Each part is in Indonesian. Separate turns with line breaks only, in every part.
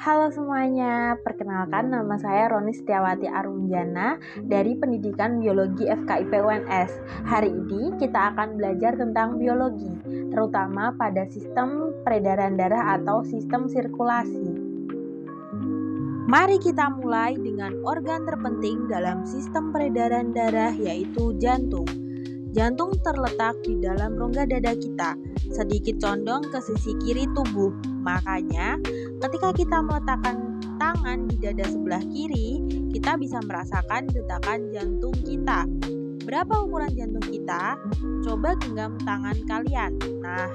Halo semuanya, perkenalkan nama saya Roni Setiawati Arunjana dari Pendidikan Biologi FKIP UNS. Hari ini kita akan belajar tentang biologi, terutama pada sistem peredaran darah atau sistem sirkulasi. Mari kita mulai dengan organ terpenting dalam sistem peredaran darah, yaitu jantung. Jantung terletak di dalam rongga dada kita, sedikit condong ke sisi kiri tubuh. Makanya, ketika kita meletakkan tangan di dada sebelah kiri, kita bisa merasakan detakan jantung kita. Berapa ukuran jantung kita? Coba genggam tangan kalian. Nah,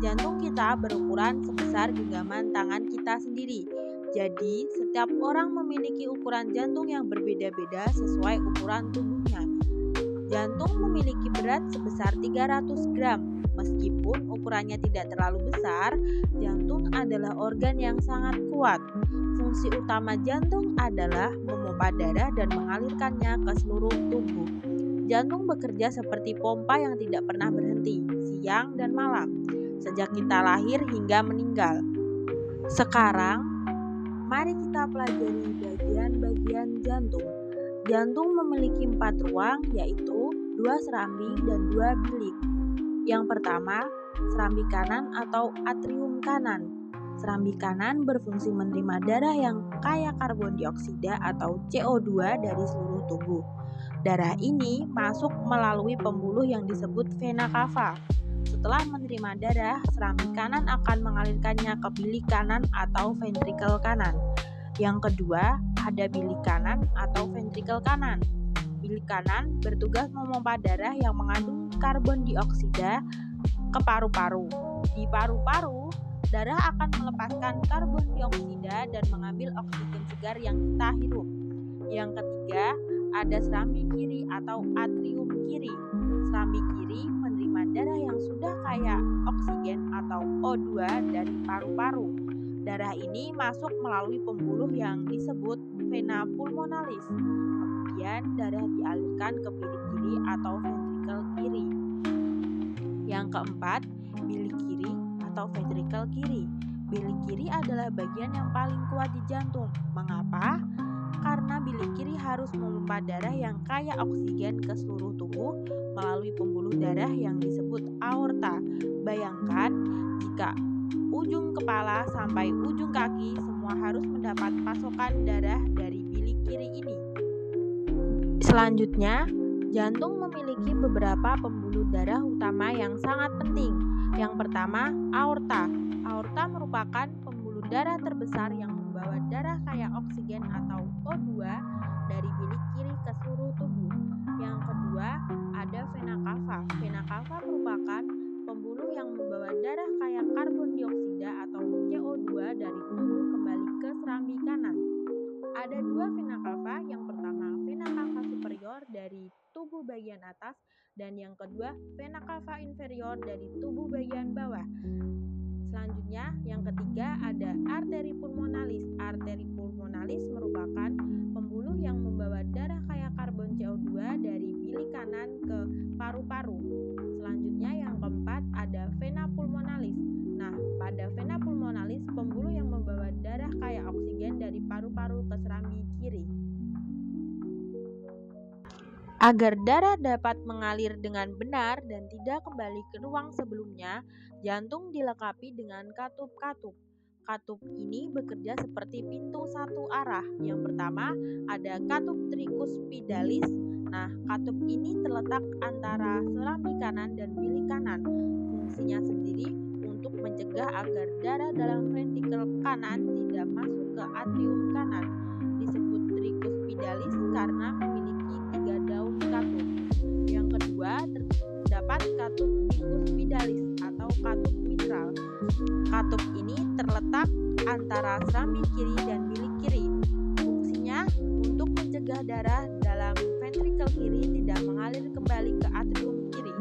jantung kita berukuran sebesar genggaman tangan kita sendiri. Jadi, setiap orang memiliki ukuran jantung yang berbeda-beda sesuai ukuran tubuhnya. Jantung memiliki berat sebesar 300 gram. Meskipun ukurannya tidak terlalu besar, jantung adalah organ yang sangat kuat. Fungsi utama jantung adalah memompa darah dan mengalirkannya ke seluruh tubuh. Jantung bekerja seperti pompa yang tidak pernah berhenti, siang dan malam, sejak kita lahir hingga meninggal. Sekarang, mari kita pelajari bagian-bagian jantung. Jantung memiliki 4 ruang, yaitu 2 serambi dan 2 bilik. Yang pertama, serambi kanan atau atrium kanan. Serambi kanan berfungsi menerima darah yang kaya karbon dioksida atau CO2 dari seluruh tubuh. Darah ini masuk melalui pembuluh yang disebut vena cava. Setelah menerima darah, serambi kanan akan mengalirkannya ke bilik kanan atau ventrikel kanan. Yang kedua, ada bilik kanan atau ventrikel kanan. Bilik kanan bertugas memompa darah yang mengandung karbon dioksida ke paru-paru. Di paru-paru, darah akan melepaskan karbon dioksida dan mengambil oksigen segar yang kita hirup. Yang ketiga, ada serambi kiri atau atrium kiri. Serambi kiri menerima darah yang sudah kaya oksigen atau O2 dari paru-paru. Darah ini masuk melalui pembuluh yang disebut vena pulmonalis. Kemudian darah dialirkan ke bilik kiri atau ventrikel kiri. Yang keempat, bilik kiri atau ventrikel kiri. Bilik kiri adalah bagian yang paling kuat di jantung. Mengapa? Karena bilik kiri harus memompa darah yang kaya oksigen ke seluruh tubuh melalui pembuluh darah yang disebut aorta. Bayangkan jika ujung kepala sampai ujung kaki semua harus mendapat pasokan darah dari bilik kiri ini. Selanjutnya, jantung memiliki beberapa pembuluh darah utama yang sangat penting. Yang pertama, aorta. Aorta merupakan pembuluh darah terbesar yang membawa darah kaya oksigen atau O2 dari bilik kiri ke seluruh tubuh. Yang kedua, ada vena cava. Vena cava merupakan pembuluh yang membawa darah kaya karbon dioksida atau CO2 dari tubuh kembali ke serambi kanan. Ada 2 vena cava, yang pertama vena cava superior dari tubuh bagian atas dan yang kedua vena cava inferior dari tubuh bagian bawah. Selanjutnya, yang ketiga ada arteri pulmonalis. Arteri pulmonalis merupakan pembuluh yang membawa darah kaya karbon CO2 dari bilik kanan ke paru-paru. Selanjutnya, yang keempat ada vena pulmonalis. Nah, pada vena pulmonalis, pembuluh yang membawa darah kaya oksigen dari paru-paru ke serambi kiri. Agar darah dapat mengalir dengan benar dan tidak kembali ke ruang sebelumnya, jantung dilengkapi dengan katup-katup. Katup ini bekerja seperti pintu satu arah. Yang pertama ada katup tricuspidalis. Nah, katup ini terletak antara serambi kanan dan bilik kanan. Fungsinya sendiri untuk mencegah agar darah dalam ventrikel kanan tidak masuk ke atrium kanan. Disebut tricuspidalis karena memiliki 3 daun katup. Yang kedua, terdapat katup bicuspidalis atau katup mitral. Katup ini terletak antara serambi kiri dan bilik kiri. Fungsinya untuk mencegah darah dalam ventrikel kiri tidak mengalir kembali ke atrium kiri.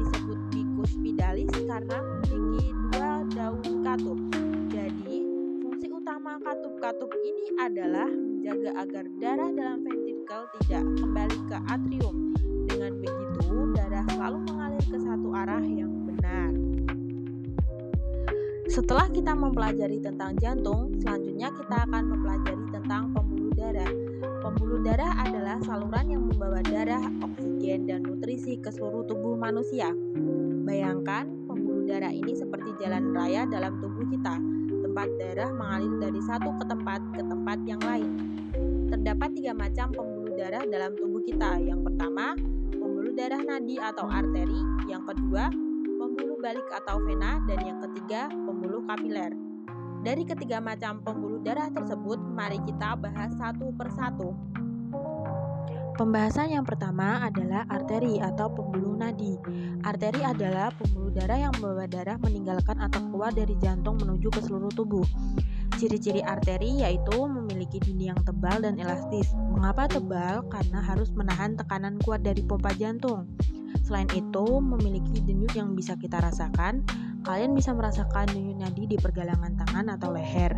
Disebut bicuspidalis karena memiliki 2 daun katup. Jadi, fungsi utama katup-katup ini adalah menjaga agar darah dalam ventrikel tidak kembali ke atrium. Dengan begitu, darah selalu mengalir ke satu arah yang benar. Setelah kita mempelajari tentang jantung, selanjutnya kita akan mempelajari tentang pembuluh darah. Pembuluh darah adalah saluran yang membawa darah, oksigen, dan nutrisi ke seluruh tubuh manusia. Bayangkan, pembuluh darah ini seperti jalan raya dalam tubuh kita, tempat darah mengalir dari satu ke tempat yang lain. Terdapat 3 macam pembuluh darah dalam tubuh kita. Yang pertama, pembuluh darah nadi atau arteri. Yang kedua, pembuluh balik atau vena, dan yang ketiga, pembuluh kapiler. Dari ketiga macam pembuluh darah tersebut, mari kita bahas satu persatu. Pembahasan yang pertama adalah arteri atau pembuluh nadi. Arteri adalah pembuluh darah yang membawa darah meninggalkan atau keluar dari jantung menuju ke seluruh tubuh. Ciri-ciri arteri yaitu memiliki dinding yang tebal dan elastis. Mengapa tebal? Karena harus menahan tekanan kuat dari pompa jantung. Selain itu, memiliki denyut yang bisa kita rasakan. Kalian bisa merasakan denyut nadi di pergelangan tangan atau leher.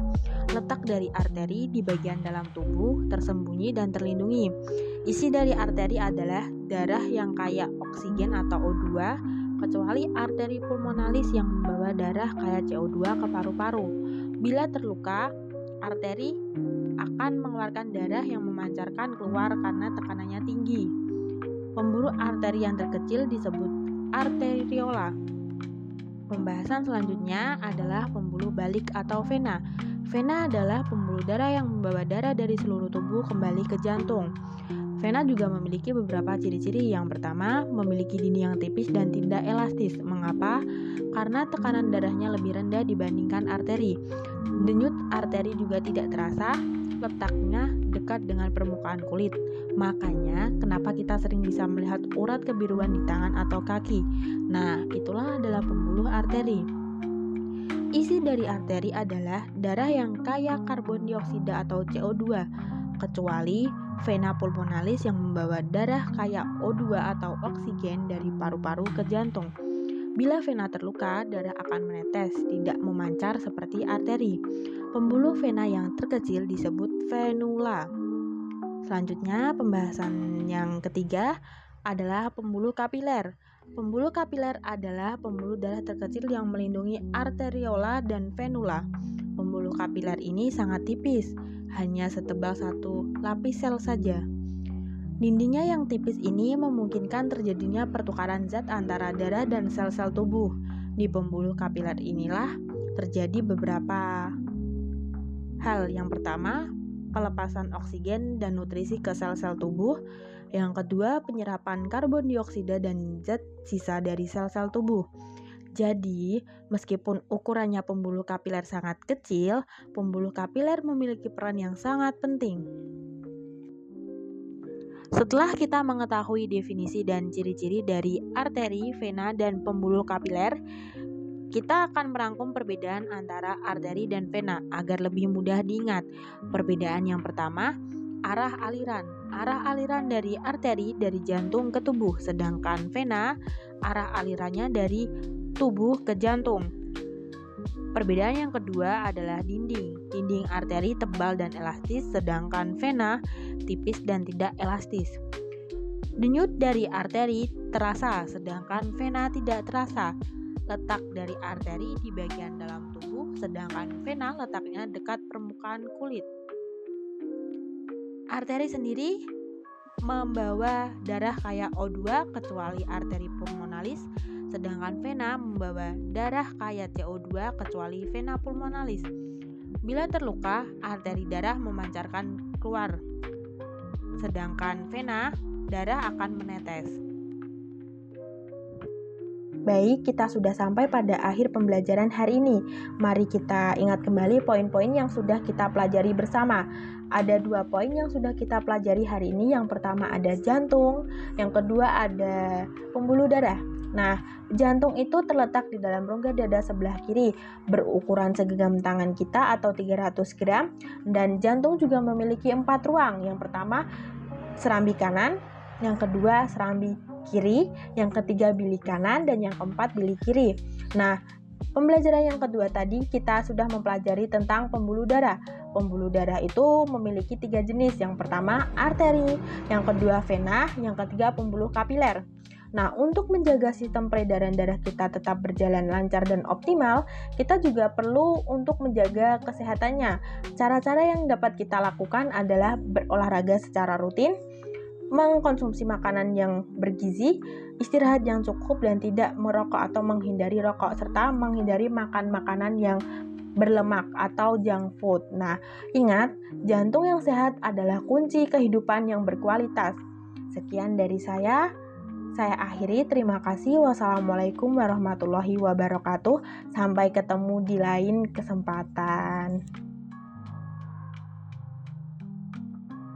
Letak dari arteri di bagian dalam tubuh, tersembunyi dan terlindungi. Isi dari arteri adalah darah yang kaya oksigen atau O2, kecuali arteri pulmonalis yang membawa darah kaya CO2 ke paru-paru. Bila terluka, arteri akan mengeluarkan darah yang memancarkan keluar karena tekanannya tinggi. Pembuluh arteri yang terkecil disebut arteriola. Pembahasan selanjutnya adalah pembuluh balik atau vena. Vena adalah pembuluh darah yang membawa darah dari seluruh tubuh kembali ke jantung. Vena juga memiliki beberapa ciri-ciri. Yang pertama, memiliki dinding yang tipis dan tidak elastis. Mengapa? Karena tekanan darahnya lebih rendah dibandingkan arteri. Denyut arteri juga tidak terasa, letaknya dekat dengan permukaan kulit. Makanya, kenapa kita sering bisa melihat urat kebiruan di tangan atau kaki. Nah, itulah adalah pembuluh arteri. Isi dari arteri adalah darah yang kaya karbon dioksida atau CO2, kecuali vena pulmonalis yang membawa darah kaya O2 atau oksigen dari paru-paru ke jantung. Bila vena terluka, darah akan menetes, tidak memancar seperti arteri. Pembuluh vena yang terkecil disebut venula. Selanjutnya, pembahasan yang ketiga adalah pembuluh kapiler. Pembuluh kapiler adalah pembuluh darah terkecil yang melindungi arteriola dan venula. Pembuluh kapiler ini sangat tipis, hanya setebal satu lapis sel saja. Dindingnya yang tipis ini memungkinkan terjadinya pertukaran zat antara darah dan sel-sel tubuh. Di pembuluh kapiler inilah terjadi beberapa hal. Yang pertama, pelepasan oksigen dan nutrisi ke sel-sel tubuh. Yang kedua, penyerapan karbon dioksida dan zat sisa dari sel-sel tubuh. Jadi, meskipun ukurannya pembuluh kapiler sangat kecil, pembuluh kapiler memiliki peran yang sangat penting. Setelah kita mengetahui definisi dan ciri-ciri dari arteri, vena, dan pembuluh kapiler, kita akan merangkum perbedaan antara arteri dan vena agar lebih mudah diingat. Perbedaan yang pertama, arah aliran. Arah aliran dari arteri dari jantung ke tubuh, sedangkan vena arah alirannya dari tubuh ke jantung. Perbedaan yang kedua adalah dinding. Dinding arteri tebal dan elastis, sedangkan vena tipis dan tidak elastis. Denyut dari arteri terasa, sedangkan vena tidak terasa. Letak dari arteri di bagian dalam tubuh, sedangkan vena letaknya dekat permukaan kulit. Arteri sendiri membawa darah kaya O2 kecuali arteri pulmonalis, sedangkan vena membawa darah kaya CO2 kecuali vena pulmonalis. Bila terluka, arteri darah memancarkan keluar, sedangkan vena darah akan menetes. Baik, kita sudah sampai pada akhir pembelajaran hari ini. Mari kita ingat kembali poin-poin yang sudah kita pelajari bersama. Ada 2 poin yang sudah kita pelajari hari ini. Yang pertama ada jantung, yang kedua ada pembuluh darah. Nah, jantung itu terletak di dalam rongga dada sebelah kiri, berukuran segenggam tangan kita atau 300 gram, dan jantung juga memiliki 4 ruang. Yang pertama serambi kanan, yang kedua serambi kiri, yang ketiga bilik kanan, dan yang keempat bilik kiri. Nah, pembelajaran yang kedua tadi kita sudah mempelajari tentang pembuluh darah. Pembuluh darah itu memiliki 3 jenis. Yang pertama arteri, yang kedua vena, yang ketiga pembuluh kapiler. Nah, untuk menjaga sistem peredaran darah kita tetap berjalan lancar dan optimal, kita juga perlu untuk menjaga kesehatannya. Cara-cara yang dapat kita lakukan adalah berolahraga secara rutin, mengkonsumsi makanan yang bergizi, istirahat yang cukup dan tidak merokok atau menghindari rokok, serta menghindari makan makanan yang berlemak atau junk food. Nah, ingat, jantung yang sehat adalah kunci kehidupan yang berkualitas. Sekian dari saya akhiri. Terima kasih. Wassalamualaikum warahmatullahi wabarakatuh. Sampai ketemu di lain kesempatan.